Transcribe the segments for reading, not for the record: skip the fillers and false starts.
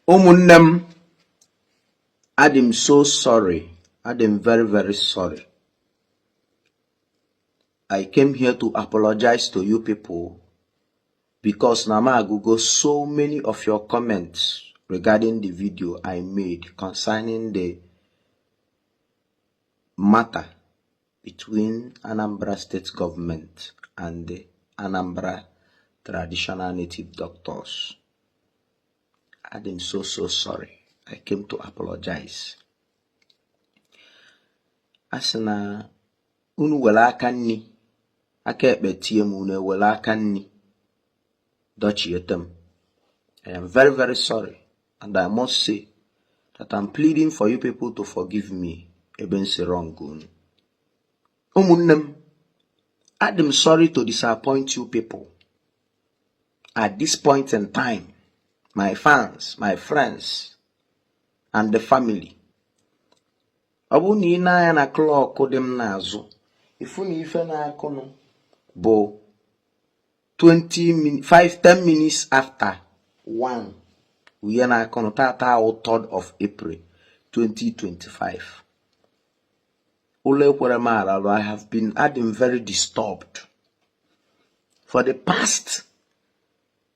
Umunnem, I'm so sorry. I'm very, very sorry. I came here to apologize to you people because Nama Google so many of your comments regarding the video I made concerning the matter between Anambra State government and the Anambra traditional native doctors. I'm so sorry. I came to apologize. Asina unu wele aka nni aka ekpe tie m unu wele aka nni dochiete m. I am very, very sorry, and I must say that I'm pleading for you people to forgive me ebe nsi wrong unu. Umunnem, I'm sorry to disappoint you people. At this point in time, my fans, my friends, and the family. Obu ni na ya na clock dem na azu. Ifu ni ife na akono bo 10 minutes after 1. We na akono tata 3rd of April 2025. Ule kwere mara, I have been very disturbed. For the past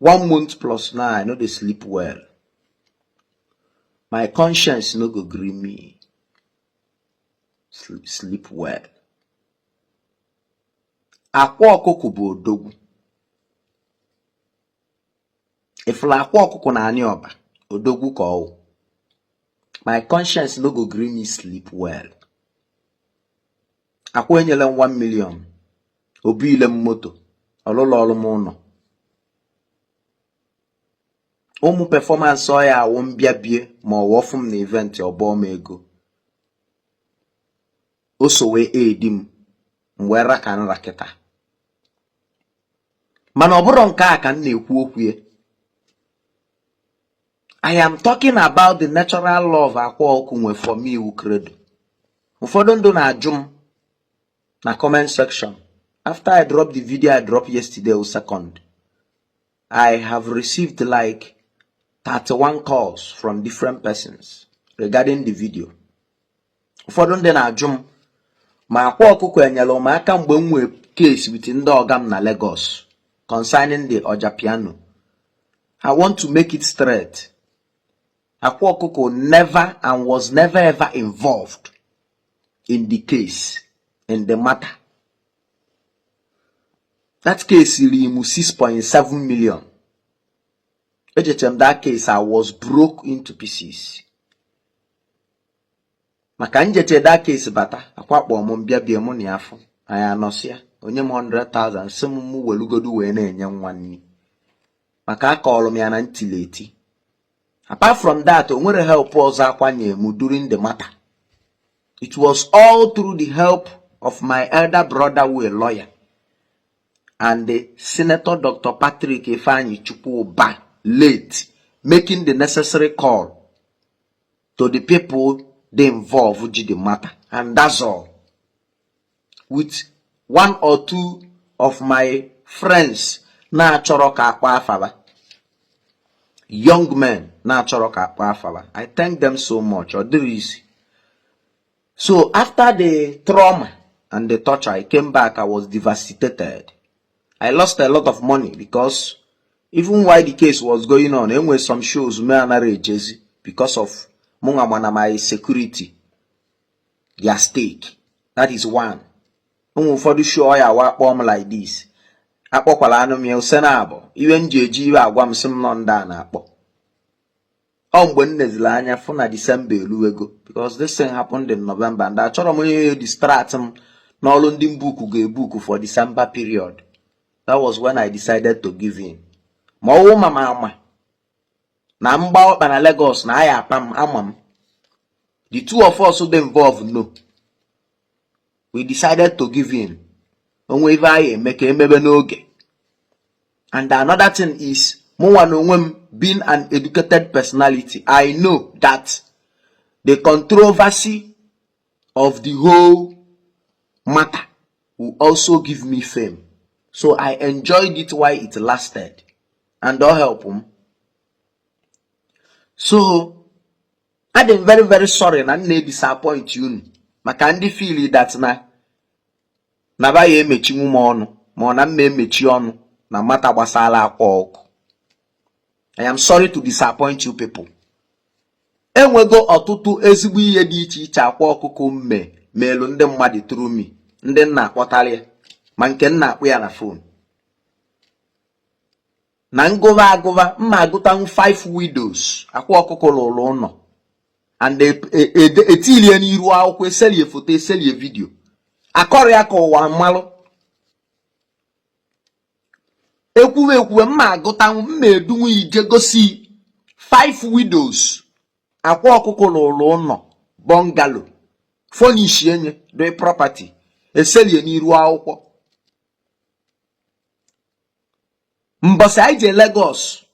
1 month plus now, I know they sleep well. My conscience no go gree me sleep well. Akwa Okuko bu odogwu. Ifla Akwa Okuko na ani oba, odogwu ka owu. My conscience no go gree me sleep well. Akwa enyele 1 million. Obi ile moto. Ololo m ụnọ. Ụmụ performance oya awu mbia bie ma owofu m na event obo m ego. Oso we edim mwera kan raketa. Mana oburo nke a ka na-ekwu okwu ye. I am talking about the natural love Akwa Okuko nwe for me who credo. Ụfọdụ ndụ na-ajụ m na comment section. After I dropped the video I dropped yesterday or second, I have received like 31 calls from different persons regarding the video. Ụfọdụ ndị na-ajụ m ma Akwa Okuko enyela ụmụaka mgbe m nwee case with ndị ọgam na Lagos concerning the Oja piano. I want to make it straight. Akwa Okuko never and was never ever involved in the case, in the matter. That case is 6.7 million. That case I was broke into pieces. Maka njete that case bata akwa kpo mo mbia bia mo ni afo aya nosia onye m 100,000 sim mu welugodu we na enye nwanni maka akọlụ m ya na ntileti. Apart from that, onwere help ọzọ akwanye mu during the matter. It was all through the help of my elder brother who a lawyer and the Senator Dr. Patrick Ifeanyi Chukwuba late making the necessary call to the people they involved with the matter, and that's all. With 1 or 2 of my friends na chọrọ ka akpa afaba, young men na chọrọ ka akpa afaba, I thank them so much. Or there is. So after the trauma and the torture, I came back. I was devastated. I lost a lot of money because even while the case was going on, there were some shows me and Jesse because of my security, their stake. That is one. For the show I work like this. Akpokwala anu mi usenabo. Even jeji iwe agwam sim nonda na akpo. Mgbe nnezila anya fu na December eluwego because this thing happened in November and I chọrọ m onye distract m n'ọlụ ndị mbuku ga-ebuku for December period. That was when I decided to give in. Ma ọwụ mama na mgba ọkpa na Lagos na aya apam amam. The two of us who involved no. We decided to give in. Onwe ife anyị emeke emebe n'oge. And another thing is, being an educated personality, I know that the controversy of the whole matter will also give me fame. So I enjoyed it while it lasted. And all help them. So I'm very, very sorry na nne disappoint you. Maka ndị feel that na ba ya emechi nwu m ọnụ ma ọ na mma emechi ọnụ na mata gbasara Akwa Okuko. I am sorry to disappoint you people. Enwego ọtụtụ ezigbo ihe dị iche iche Akwa Okuko melu ndị mmadụ through me, ndị nna akpọtara ya ma nke nna akpụ ya na phone. Na ngụva mma agụtanwu 5 widows Akwa Okuko lụrụ ụlọ and etilie n'iru akwụkwọ, eselie foto, eselie video, akọrọ ya ka ụwa mmalụ. Ekwuwe mma agụtanwu, mma edunwu ije gosi 5 widows Akwa Okuko lụrụ ụlọ bungalow, furnish enye do property, eselie n'iru akwụkwọ. Mbọsị anyị je Lagos,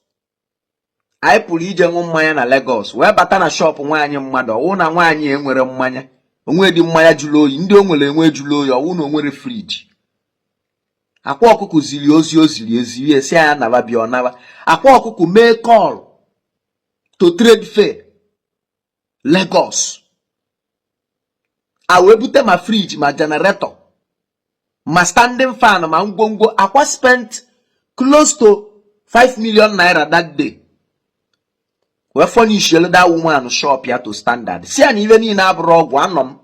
anyị pụrụ ije ṅụ mmanya na Lagos, wee bata na shop nwaanyị mmadụ, ọwụ na nwaanyị enwere mmanya, onwe dị mmanya jụrụ oyi, ndị o nwere enwe jụrụ oyi, ọwụ na onwere friji. Akwa Okuko ziri ozi eziri esi anya naba bịa ọnaba. Akwa Okuko mee call to trade fair Lagos, a wee bute ma friji ma generator ma standing fan ma ngwongwo. Akwa spent close to 5 million naira that day. We furnish that woman shop ya to standard. See an even in abroad one.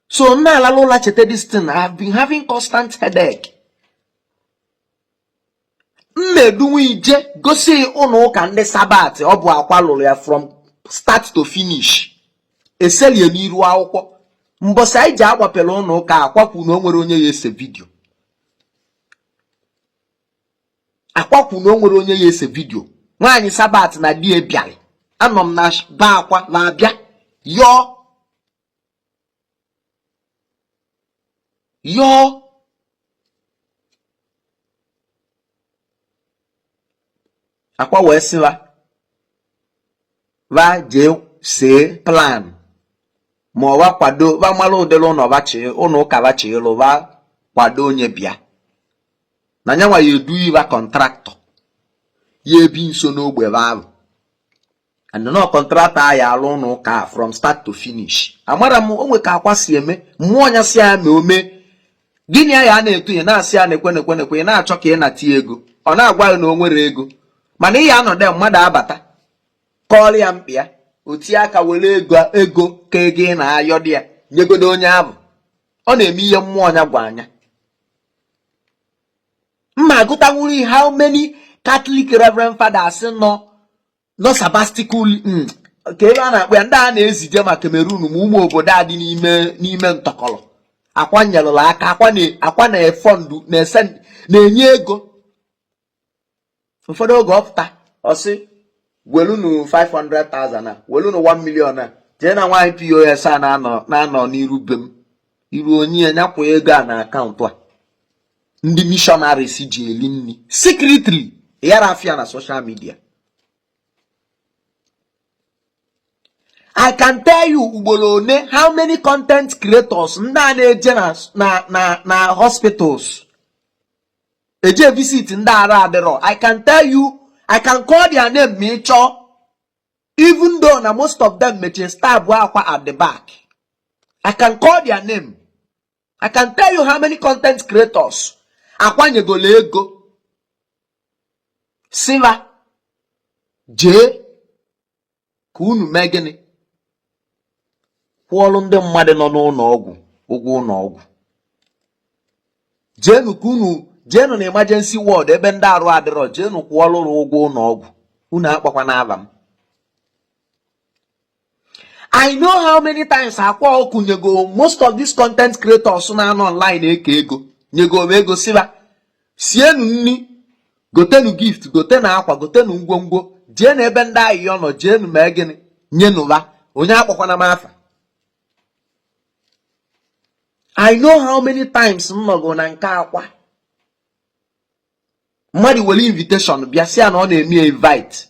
So now Lalola chete this thing. I have been having constant headache. Meduwi je go see ono kande sabat obu Akwa lolo ya from start to finish. Eseli eniru akwụkwọ. Mbosa ije agbapele ono ka Akwa kwu na onwere onye ya ese video. Akwa kwu na onwere onye ya ese video. Nwaanyị sabat na di ebiali. Anom na ba Akwa na abịa. Yo Akwa wee siwa va je se plan ma wa kwado va malụ ụdịrị ụnọ bachi ụnọ ụka bachi ịlụ va kwado onye bịa na nyanwa ya edu iva kọntraktọ ya ebi nso n'ogbe va and no kọntraktọ ya alụ ụnọ ụka from start to finish. Amara m onwe ka Akwa si eme, mmụọ nya si ya ome gịnị ya na-eto ya na-asị ya na-ekwe na-achọ ka ị na-ati ego, ọ na-agwa ya na o nwere ego, mana ihe anọdụ mmadụ abata kọọrọ ya mkpịa oti aka were ego ka ego ị na-ayọ dị ya nyegodo onye ahụ. Ọ na-eme ihe mmụọ nya gwa anya. Mma agụtanwuri how many Catholic Reverend Fathers no sabbastical ka ebe a na-akpọ ya ndị a na-ezije ma Cameroon ma ụmụ obodo a dị n'ime ntọkọlọ. Akwa nyelụla aka, Akwa na-efọndụ na-enye ego. Ụfọdụ oge ọpụta ọsị welunu 500,000 na welunu 1 million na jee na nwaanyị POS a na-anọ n'iru be m iru onye nyakwa ego a na akaụntụ a. Ndị missionaries ji eli nni secretly yara afia na social media. I can tell you ugboro one how many content creators ndị a na-eje na hospitals eje visit ndị ara adịrọ. I can tell you, I can call their name ma ịchọ, even though na most of them meche stab Akwa at the back. I can call their name. I can tell you how many content creators Akwa nyegolo ego siva jee ka unu mee gịnị kwụọlụ ndị mmadụ nọ n'ụlọ ọgwụ ụgwọ ụlọ ọgwụ. Jeenu ka unu jeenu na emergency ward ebe ndị arụ adịrọ, jeenu kwụọlụ ụgwọ ụlọ ọgwụ. Unu akpakwa n'aba m. I know how many times Akwa Okuko nyego most of these content creators na-anọ online eke ego nyego ego siba sienu nni, gotenu gift, gotenu akwa, gotenu ngwongwo, jeenu ebe ndị ahịa nọ, jeenu mee gịnị nyenuva. Onye akpakwa na mafa. I know how many times mmago na nke Akwa mmadụ were invitation bịa sị ya na ọ na-eme invite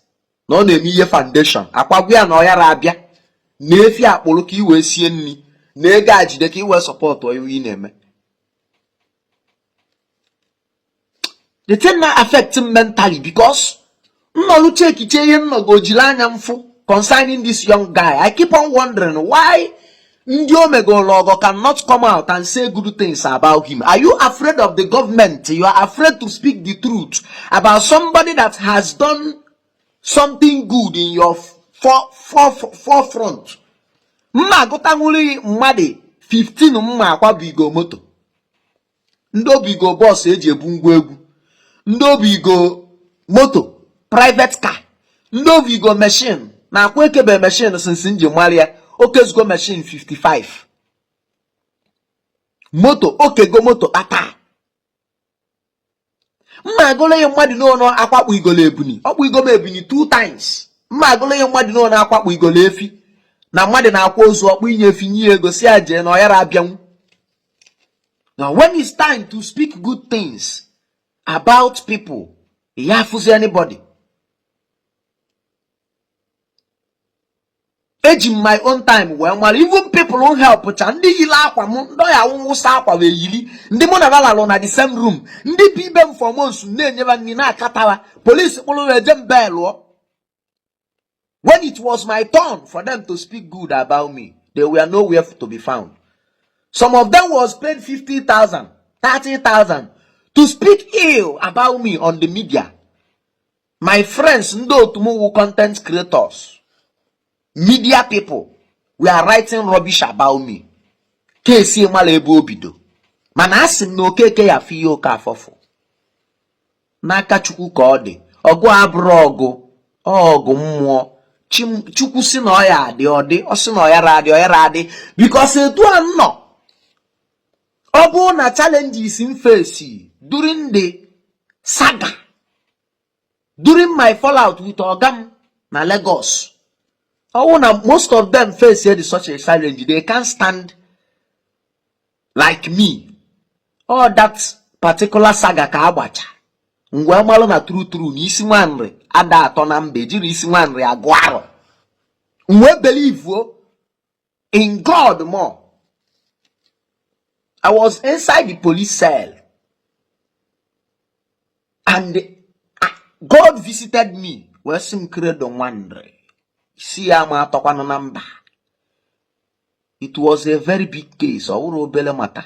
na ọ na-eme ihe foundation. Akwa gwa ya na ọ yara abịa na-efi akpụrụ ka iwee sie nri na ego ajide ka iwee support iwu ị na-eme. The thing na affect him mentally because No check no go jilanya mfu concerning this young guy. I keep on wondering why Ndi Omegologo cannot come out and say good things about him. Are you afraid of the government? You are afraid to speak the truth about somebody that has done something good in your forefront. Mma gotanguli mmade 15 mma akwa bigo moto. Ndo bigo boss eji ebu ngwa egwu. Ndo bigo moto, private car. Ndo bigo machine. Na akwa ekebe machine since nje malia. Okezgo machine 55. Moto, okego moto ata. Mma agole ye mmadu no akwakpu igole ebuni. Okpu igome ebuni 2 times. Mma agole ye mmadu no akwakpu igole efi. Na mmadu na akwa ozu okpu inye efi nye ego si aje na oyara abianwu. Now when it's time to speak good things about people, ya fuzi anybody. Age in my own time, well, even people who help, Chandi Yila, Mundoya, Sapa, Yili, Ndimonavalo na the same room, Ndi people for months, never Nina Katawa, police, all them bell. When it was my turn for them to speak good about me, they were nowhere to be found. Some of them was paid 50,000, 30,000 to speak ill about me on the media. My friends, Ndo Tumu content creators. Media people were writing rubbish about me. Kesi malebo bido. Mana asim no keke ya fiyo ka fofo. Naka chukwu ka odi. Ogu abro ogu mmụọ. Chukwu si na oya adi odi. Osi na oyara adi. Because etu anọ. Obu na challenges in face during the saga. During my fallout with Ogam na Lagos. Oh, now most of them face here such a challenge. They can't stand like me. Oh, that particular saga ka abacha. Ngwa malo na true ni isi nwanre ada ato na mbe jiri isi nwanre agwaro. Ngwe believe in God more. I was inside the police cell and God visited me. Where some credo nwanre. It was a very big case. Matter.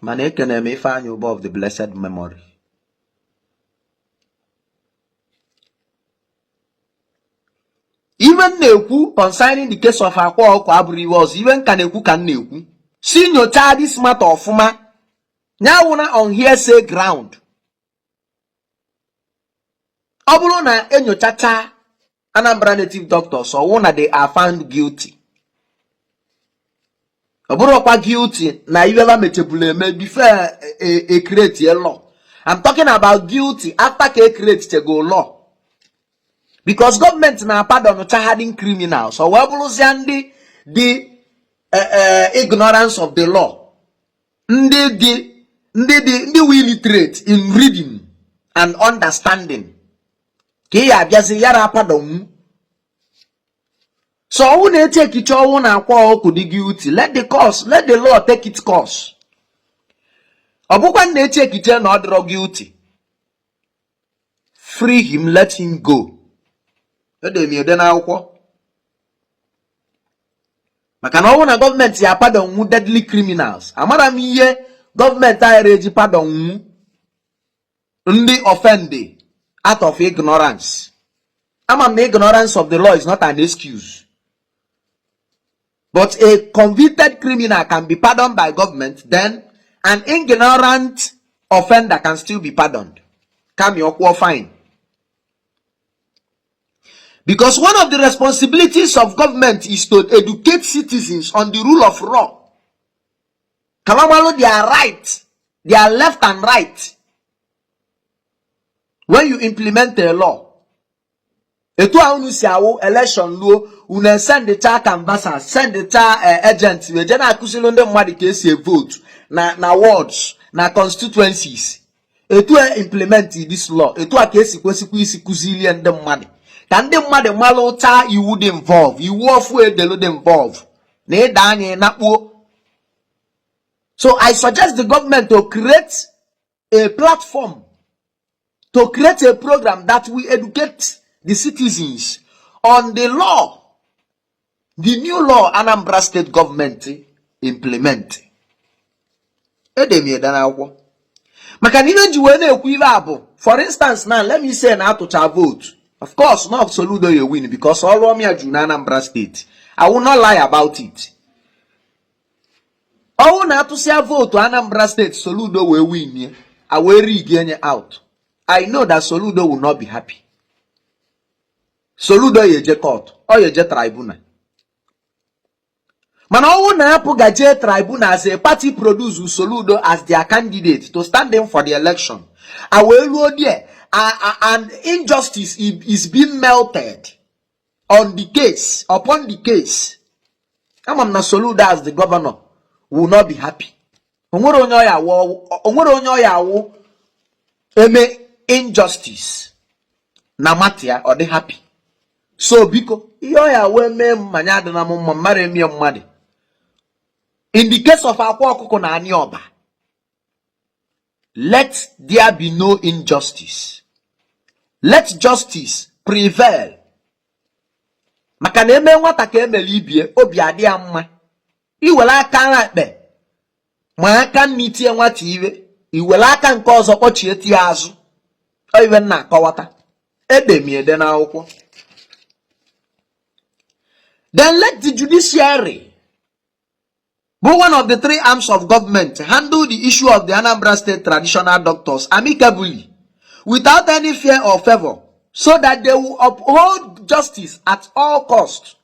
Of the blessed memory. Even Neku concerning the case of Akwa Okuko was even Kaneku can Neku. See your child this matter of Fuma. Now on hearsay ground. Obulona enyo chacha. Anambra native doctors, so one they are found guilty. Oburokwa guilty na iwela mechebuleme before a create a law. I'm talking about guilty after a create a go law. Because government na pardon hardened criminals. So wabuluziandi the ignorance of the law. Ndi we illiterate in reading and understanding. So when take it all na Akwa Okuko the guilty, let the law take its course. Obukwan na take it na odro guilty. Free him, let him go. Edemi ede na akwụkwọ. Maka na ọwụ na government ya pardon deadly criminals. Amara m ihe government ayere pardon ndị offended out of ignorance. The ignorance of the law is not an excuse. But a convicted criminal can be pardoned by government, then an ignorant offender can still be pardoned. Come your fine. Because one of the responsibilities of government is to educate citizens on the rule of law. Kamamalo, they are right. They are left and right. When you implement a law, etu aunu si awo election law, una send the child canvasser, send the child agent, we jena akusilo nde mwadi kesi vote, na wards, na constituencies. Etu implement this law, etu akesi kwesi kuzili nde mwadi. Kande mwadi malo cha iwu de involve, iwu ofu edelo de involve. Ne danye nakwo. So I suggest the government to create a platform to create a program that will educate the citizens on the law, the new law Anambra State government implement. Maka nime ji wee na-ekwu ibe abụ, for instance now, let me say na atụcha vote. Of course, not Soludo you win because all Romia ju na Anambra State. I will not lie about it. All na atụsia vote Anambra State, Soludo will win. I will rig out. I know that Soludo will not be happy. Soludo yeje court or yeje tribunal. Man, all na apu gaje tribunal as a party produce Soludo as their candidate to stand in for the election. I will there and injustice is being melted on the case, upon the case. I'm not Soludo as the governor will not be happy. Eme injustice na matia or they happy. So biko iyo ya we me manyade na mare mi mmade. In the case of Akwa Okuko na Anioba, let there be no injustice. Let justice prevail. Maka na eme nwata ka emeli ibie obi adi amma. Iwela aka nrakpe. Ma aka nnitie nwata iwe. Iwela aka nke ọzọ kpọchie tie azụ. O iwe na akọwata. Edemiede na akwụkwọ. Then let the judiciary, who one of the three arms of government, handle the issue of the Anambra State traditional doctors amicably, without any fear or favor, so that they will uphold justice at all costs.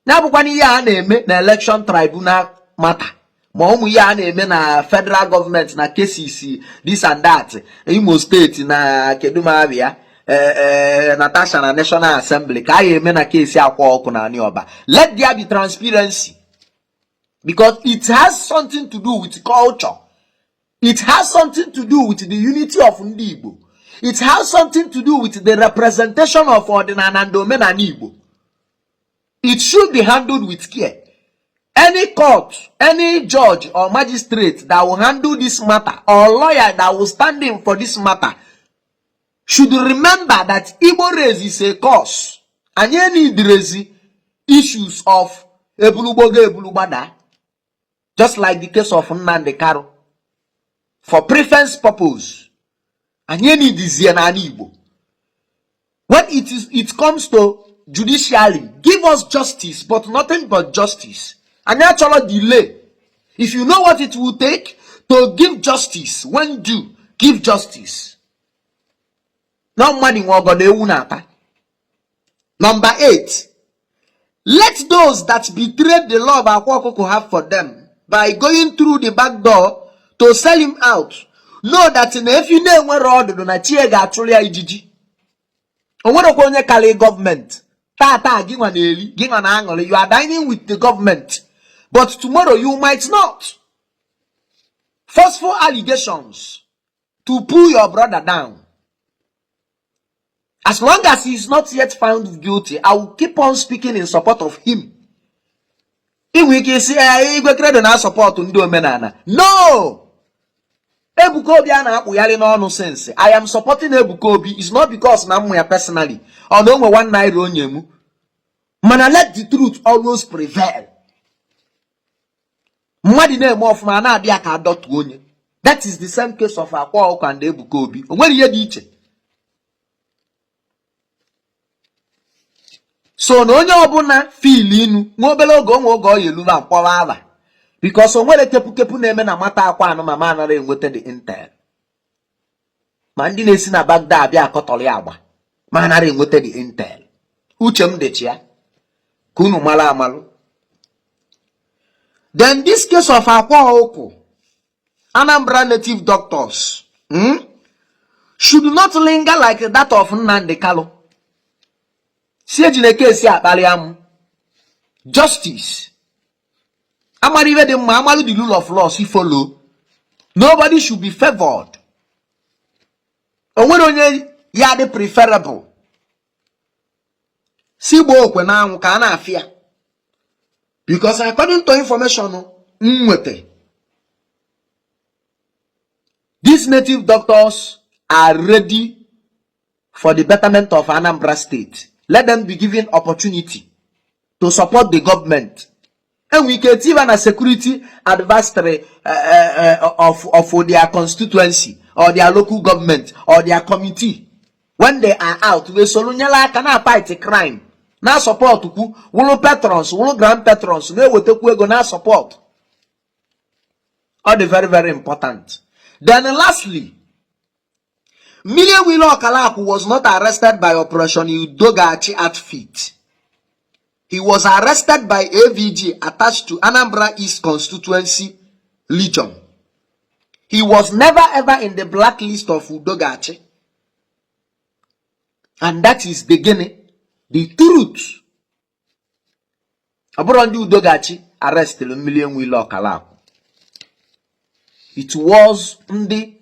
Na bukwani ya na-eme na election tribunal matter. Ma ụmụ ya na-eme na federal government na cases this and that. Imo State na Keduma Abia. Natasha na National Assembly. Ka ya eme na case Akwa Okuko na Anioba. Let there be transparency. Because it has something to do with culture. It has something to do with the unity of Ndi Igbo. It has something to do with the representation of Ordinary and Igbo. It should be handled with care. Any court, any judge or magistrate that will handle this matter, or lawyer that will stand in for this matter, should remember that Igbo race is a cause. And you need raise issues of Ebulubada, just like the case of Nnamdi Kanu, for preference purpose. And you need this Igbo. When it comes to judicially, give us justice, but nothing but justice. And natural delay. If you know what it will take to give justice, when due, give justice. Now money Number 8. Let those that betrayed the love Akwa Okuko have for them by going through the back door to sell him out know that if you know where all the Donatiega actually ijiji. Onye kale government. Tata you are dining with the government. But tomorrow you might not. Forceful allegations to pull your brother down. As long as he is not yet found guilty, I will keep on speaking in support of him. If we can say, I support no! Ebuka Obi ana-akpụgharị n'ọnụ sense. I am supporting Ebuka Obi. It's not because na m ya personally. Or no one naira onye mu. Mana let the truth always prevail. Mmadi na-eme ọfụma na-abịa ka adọtụ onye. That is the same case of Akwa Okuko and Ebuka Obi. O nwere ihe dị iche. So na onye ọbụla feel inu nwa obere oge ọ yeluba akpọwa aba. Because o nwere kepu na-eme na mata akwa anụ mama anara enweta the intel. Ma ndị na-esi na Baghdad abịa akọtọrọ agba. Ma anara enweta the intel. Uche m dịchi ya. Ka unu mara amalụ. Then this case of Akwa Okuko, Anambra native doctors, should not linger like that of Nnamdi Kanu. Justice. The rule of law, si follow. Nobody should be favored. Yade preferable. Sibo kwenangu ka na afia. Because according to information, these native doctors are ready for the betterment of Anambra State. Let them be given opportunity to support the government. And we can even a security advisory of their constituency or their local government or their committee. When they are out, we solunyala kana fight crime. Na support ku, wulu patrons, wulu grand patrons, we will take we go na support. All the very, very important. Then lastly, Million Willow Okalaku was not arrested by Operation Udogachi outfit. He was arrested by AVG attached to Anambra East Constituency Legion. He was never ever in the blacklist of Udogachi. And that is beginning the truth. Aburondi Udogachi arrested Million Willow Okalaku. It was the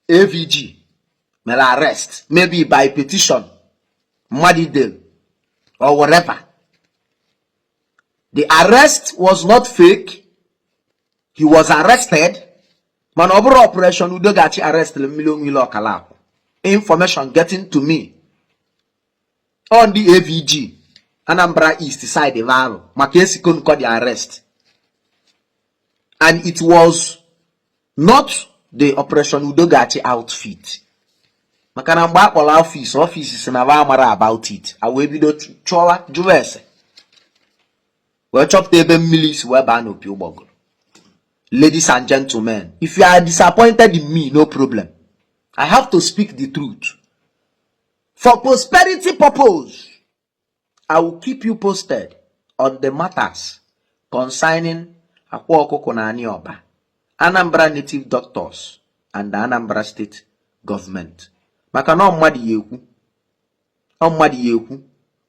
AVG may arrest, maybe by petition, Madidel, or whatever. The arrest was not fake. He was arrested. Man, over Operation Udogachi arrested Million Willow Okalaku. Information getting to me on the AVG, Anambra East side of Varo. Mackenzie couldn't call the arrest. And it was not the Operation Udogachi outfit. Makanamba office is never about it. I will be the chola juves. Well, chop the millies were ban up. Ladies and gentlemen, if you are disappointed in me, no problem. I have to speak the truth. For prosperity purpose, I will keep you posted on the matters concerning Akwa Okuko Tiwaraki, Anambra native doctors, and the Anambra state government. Maka no mmadi yeku.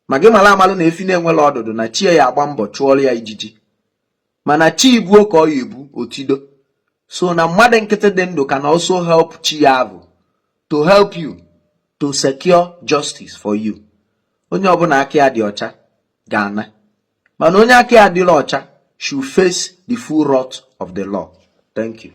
Mage mala amalu na efi na-enwela ọdụdụ na chi ya agba mbọ chụọrọ ya ijiji. Mana chi ibu ka ọ yebu otido. So na mmadụ nkịtị dị ndụ can also help chi ya avụ to help you to secure justice for you. Onye ọbụla aka ya dị ọcha ga-ana. Mana onye aka ya adịla ọcha should face the full wrath of the law. Thank you.